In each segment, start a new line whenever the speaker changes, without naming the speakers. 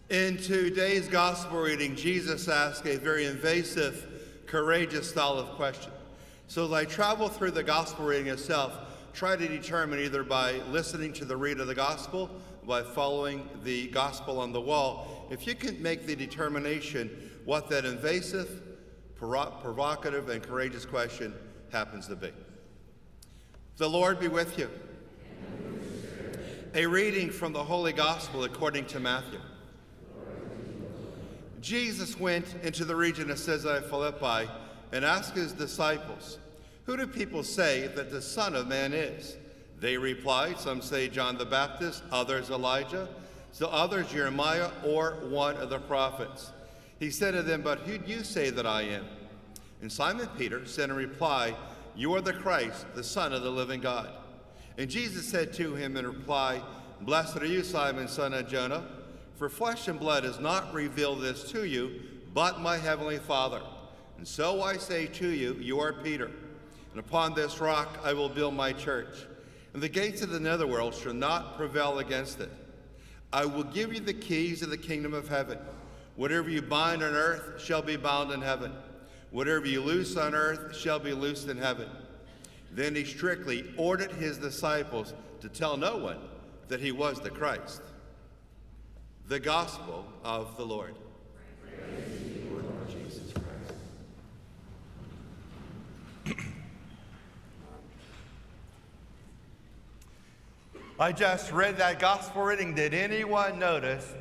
In today's gospel reading, Jesus asked a very invasive, courageous style of question. So as I travel through the gospel reading itself, try to determine either by listening to the read of the gospel, by following the gospel on the wall, if you can make the determination what that invasive, provocative, and courageous question happens to be. The Lord be with you. A reading from the Holy Gospel according to Matthew. Jesus went into the region of Caesarea Philippi and asked his disciples, "Who do people say that the Son of Man is?" They replied, "Some say John the Baptist, others Elijah, still others Jeremiah or one of the prophets." He said to them, "But who do you say that I am?" And Simon Peter said in reply, "You are the Christ, the Son of the living God." And Jesus said to him in reply, "Blessed are you, Simon, son of Jonah, for flesh and blood has not revealed this to you, but my heavenly Father. And so I say to you, you are Peter, and upon this rock I will build my church, and the gates of the netherworld shall not prevail against it. I will give you the keys of the kingdom of heaven. Whatever you bind on earth shall be bound in heaven. Whatever you loose on earth shall be loosed in heaven." Then he strictly ordered his disciples to tell no one that he was the Christ. The Gospel of the Lord. Praise to you, Lord Jesus Christ. I just read that gospel reading. Did anyone notice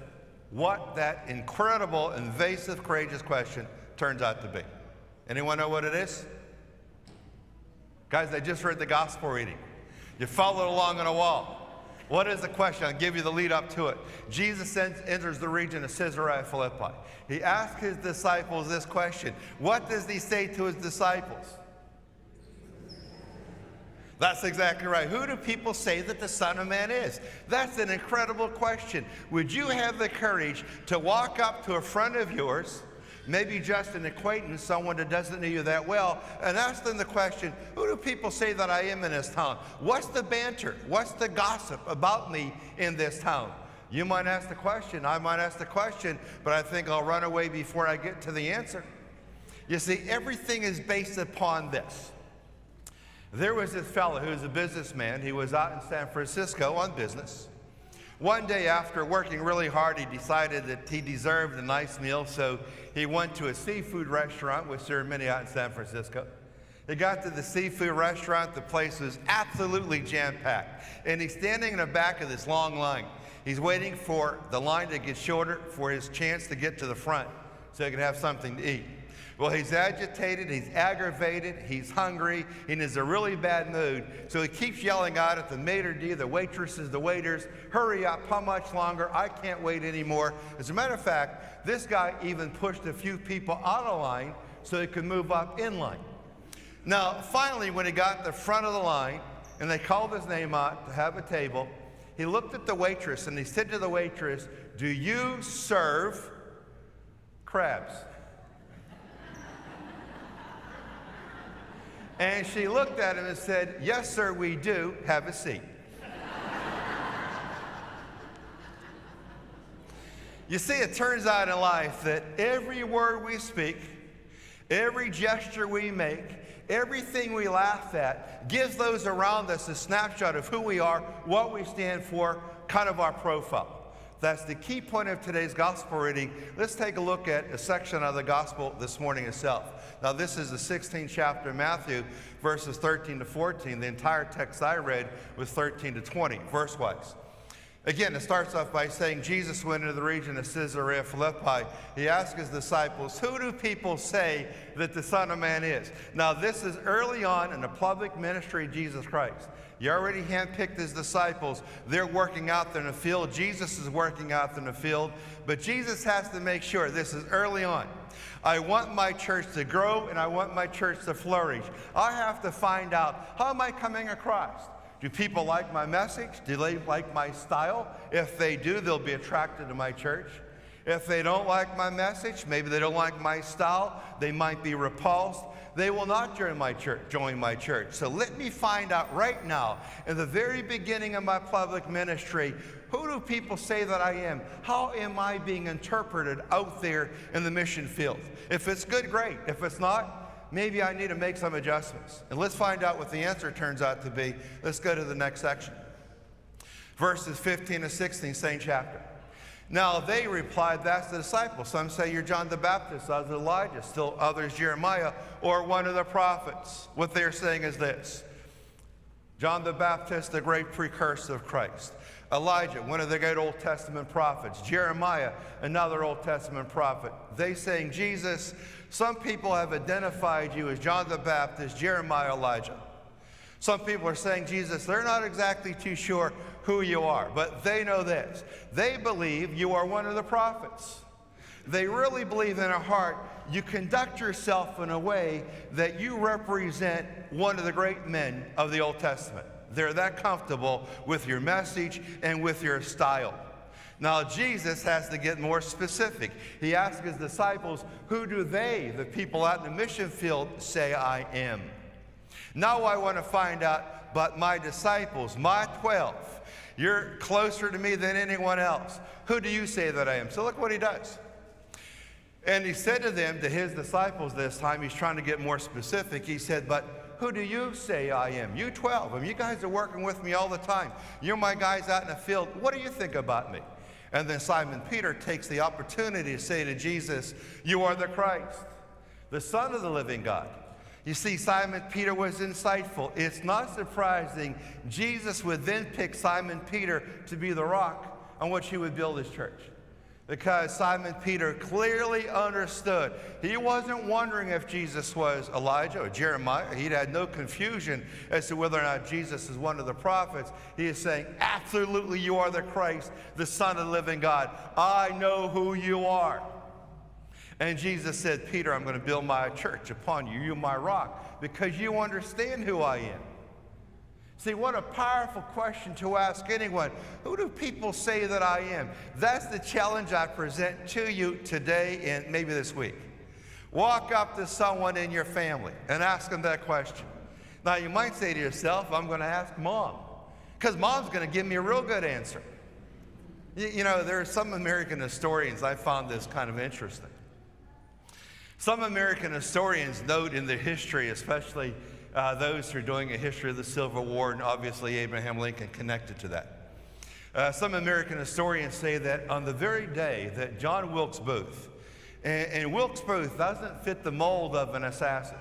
what that incredible, invasive, courageous question turns out to be? Anyone know what it is? Guys, I just read the gospel reading. You followed along on a wall. What is the question? I'll give you the lead up to it. Jesus enters the region of Caesarea Philippi. He asks his disciples this question. What does he say to his disciples? That's exactly right. Who do people say that the Son of Man is? That's an incredible question. Would you have the courage to walk up to a friend of yours, maybe just an acquaintance, someone that doesn't know you that well, and ask them the question, who do people say that I am in this town? What's the banter? What's the gossip about me in this town? You might ask the question, I might ask the question, but I think I'll run away before I get to the answer. You see, everything is based upon this. There was this fellow who was a businessman. He was out in San Francisco on business. One day after working really hard, he decided that he deserved a nice meal, so he went to a seafood restaurant, which there are many out in San Francisco. He got to the seafood restaurant. The place was absolutely jam-packed, and he's standing in the back of this long line. He's waiting for the line to get shorter for his chance to get to the front so he can have something to eat. Well, he's agitated, he's aggravated, he's hungry, and is in a really bad mood. So he keeps yelling out at the maitre d', the waitresses, the waiters, "Hurry up, how much longer? I can't wait anymore." As a matter of fact, this guy even pushed a few people out of line so he could move up in line. Now, finally, when he got to the front of the line, and they called his name out to have a table, he looked at the waitress and he said to the waitress, "Do you serve crabs?" And she looked at him and said, "Yes, sir, we do. Have a seat." You see, it turns out in life that every word we speak, every gesture we make, everything we laugh at gives those around us a snapshot of who we are, what we stand for, kind of our profile. That's the key point of today's gospel reading. Let's take a look at a section of the gospel this morning itself. Now, this is the 16th chapter of Matthew, verses 13 to 14. The entire text I read was 13 to 20, verse-wise. Again, it starts off by saying Jesus went into the region of Caesarea Philippi. He asked his disciples, "Who do people say that the Son of Man is?" Now, this is early on in the public ministry of Jesus Christ. He already handpicked his disciples. They're working out there in the field. Jesus is working out there in the field. But Jesus has to make sure, this is early on, I want my church to grow and I want my church to flourish. I have to find out, how am I coming across? Do people like my message? Do they like my style? If they do, they'll be attracted to my church. If they don't like my message, maybe they don't like my style, they might be repulsed, they will not join my church. So let me find out right now, in the very beginning of my public ministry, who do people say that I am? How am I being interpreted out there in the mission field? If it's good, great. If it's not, maybe I need to make some adjustments. And let's find out what the answer turns out to be. Let's go to the next section. Verses 15 to 16, same chapter. Now they replied, that's the disciples. Some say you're John the Baptist, others Elijah, still others Jeremiah, or one of the prophets. What they're saying is this: John the Baptist, the great precursor of Christ. Elijah, one of the great Old Testament prophets. Jeremiah, another Old Testament prophet. They saying, Jesus, some people have identified you as John the Baptist, Jeremiah, Elijah. Some people are saying, Jesus, they're not exactly too sure who you are, but they know this. They believe you are one of the prophets. They really believe in their heart you conduct yourself in a way that you represent one of the great men of the Old Testament. They're that comfortable with your message and with your style. Now, Jesus has to get more specific. He asks his disciples, who do they, the people out in the mission field, say I am? Now I want to find out, but my disciples, my 12, you're closer to me than anyone else. Who do you say that I am? So look what he does. And he said to them, to his disciples this time, he's trying to get more specific. He said, but who do you say I am? You 12. I mean, you guys are working with me all the time. You're my guys out in the field. What do you think about me? And then Simon Peter takes the opportunity to say to Jesus, you are the Christ, the Son of the living God. You see, Simon Peter was insightful. It's not surprising Jesus would then pick Simon Peter to be the rock on which he would build his church. Because Simon Peter clearly understood. He wasn't wondering if Jesus was Elijah or Jeremiah. He'd had no confusion as to whether or not Jesus is one of the prophets. He is saying, absolutely, you are the Christ, the Son of the living God. I know who you are. And Jesus said, Peter, I'm going to build my church upon you. You're my rock, because you understand who I am. See, what a powerful question to ask anyone. Who do people say that I am? That's the challenge I present to you today and maybe this week. Walk up to someone in your family and ask them that question. Now, you might say to yourself, I'm going to ask Mom, because Mom's going to give me a real good answer. You know, there are some American historians, I found this kind of interesting. Some American historians note in the history, especially those who are doing a history of the Civil War, and obviously Abraham Lincoln connected to that. Some American historians say that on the very day that John Wilkes Booth, and Wilkes Booth doesn't fit the mold of an assassin.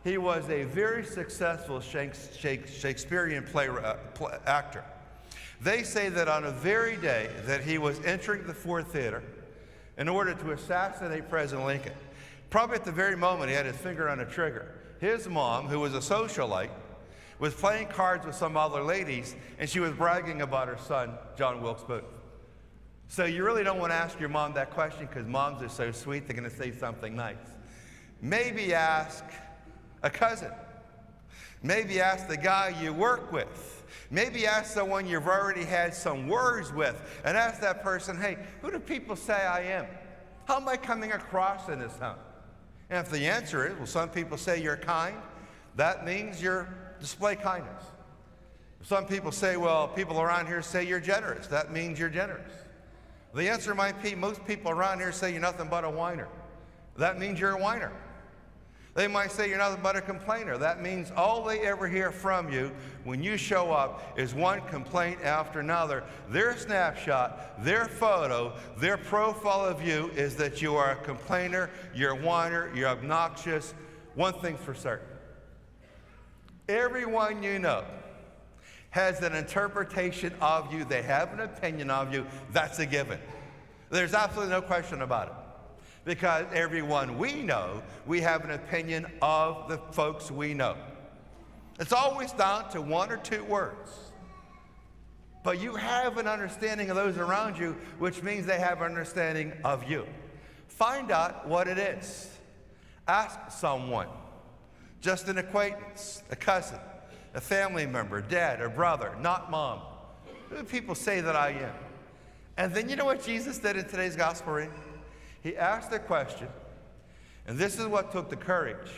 He was a very successful Shakespearean actor. They say that on the very day that he was entering the Ford Theater in order to assassinate President Lincoln, probably at the very moment he had his finger on a trigger, his mom, who was a socialite, was playing cards with some other ladies, and she was bragging about her son, John Wilkes Booth. So you really don't want to ask your mom that question, because moms are so sweet, they're going to say something nice. Maybe ask a cousin. Maybe ask the guy you work with. Maybe ask someone you've already had some words with, and ask that person, hey, who do people say I am? How am I coming across in this home? And if the answer is, well, some people say you're kind, that means you display kindness. Some people say, well, people around here say you're generous. That means you're generous. The answer might be, most people around here say you're nothing but a whiner. That means you're a whiner. They might say you're nothing but a complainer. That means all they ever hear from you when you show up is one complaint after another. Their snapshot, their photo, their profile of you is that you are a complainer, you're a whiner, you're obnoxious. One thing's for certain. Everyone you know has an interpretation of you. They have an opinion of you. That's a given. There's absolutely no question about it. Because everyone we know, we have an opinion of the folks we know. It's always down to one or two words. But you have an understanding of those around you, which means they have an understanding of you. Find out what it is. Ask someone, just an acquaintance, a cousin, a family member, dad or brother, not mom. Who do people say that I am? And then you know what Jesus did in today's gospel reading? He asked a question, and this is what took the courage.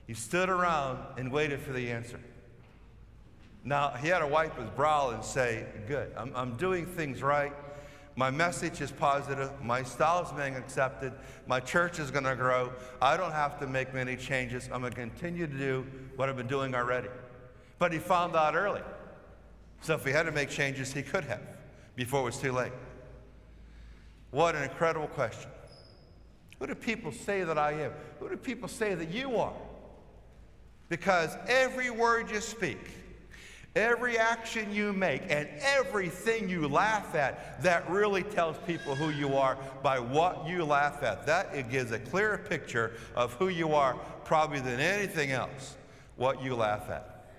He stood around and waited for the answer. Now, he had to wipe his brow and say, good, I'm doing things right. My message is positive. My style is being accepted. My church is going to grow. I don't have to make many changes. I'm going to continue to do what I've been doing already. But he found out early. So if he had to make changes, he could have before it was too late. What an incredible question. Who do people say that I am? Who do people say that you are? Because every word you speak, every action you make, and everything you laugh at, that really tells people who you are by what you laugh at. That it gives a clearer picture of who you are probably than anything else, what you laugh at.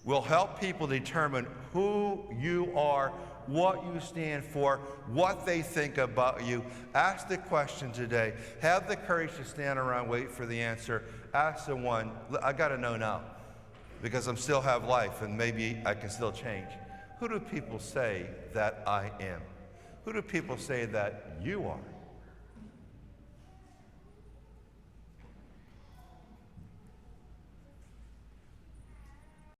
Will help people determine who you are, what you stand for, what they think about you. Ask the question today. Have the courage to stand around, wait for the answer. Ask someone, I got to know now, because I still have life and maybe I can still change. Who do people say that I am? Who do people say that you are?